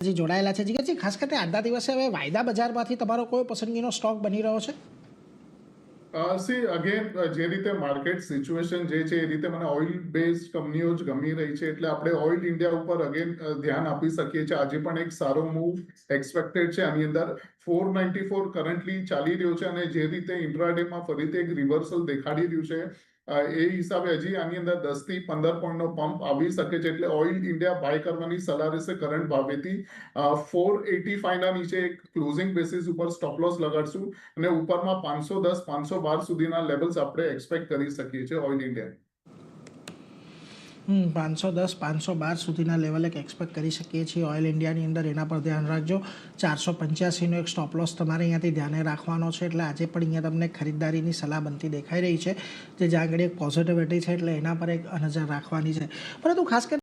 જી જોડાયેલા છે જીગરજી, ખાસ કરીને આજના દિવસે હવે વાયદા બજારમાંથી તમારો કોઈ પસંદગીનો સ્ટોક બની રહ્યો છે? સી અગેન જે રીતે માર્કેટ સિચ્યુએશન જે છે એ રીતે મને ઓઇલ બેઝડ કંપનીઓ જ ગમી રહી છે, એટલે આપણે ઓઇલ ઇન્ડિયા ઉપર અગેન ધ્યાન આપી શકીએ છીએ. આજે પણ એક સારો મૂવ એક્સપેક્ટેડ છે. આની અંદર 494 કરન્ટલી ચાલી રહ્યો છે અને જે રીતે ઇન્ટ્રાડેમાં ફરીથી એક રિવર્સલ દેખાડી રહ્યું છે, એ હિસાબે હજી આની અંદર 10 થી 15 પોઈન્ટનો પંપ આવી શકે છે. એટલે ઓઇલ ઇન્ડિયા બાય કરવાની સલાહ રહેશે કરંટ ભાવેથી. 485 ના નીચે એક ક્લોઝિંગ બેસિસ ઉપર સ્ટોપ લોસ લગાડશું અને ઉપરમાં 510 512 સુધીના લેવલ્સ આપણે એક્સપેક્ટ કરી શકીએ છીએ ઓઇલ ઇન્ડિયા. 510 512 સુધીના લેવલે એક્સપેક્ટ કરી શકીએ છીએ ઓઇલ ઇન્ડિયાની અંદર. એના પર ધ્યાન રાખજો. 485નો એક સ્ટોપ લોસ તમારે અહીંયાથી ધ્યાને રાખવાનો છે. એટલે આજે પણ અહીંયા તમને ખરીદદારીની સલાહ બનતી દેખાઈ રહી છે, જે જ્યાં આગળ એક પોઝિટિવિટી છે, એટલે એના પર એક નજર રાખવાની છે. પરંતુ ખાસ કરીને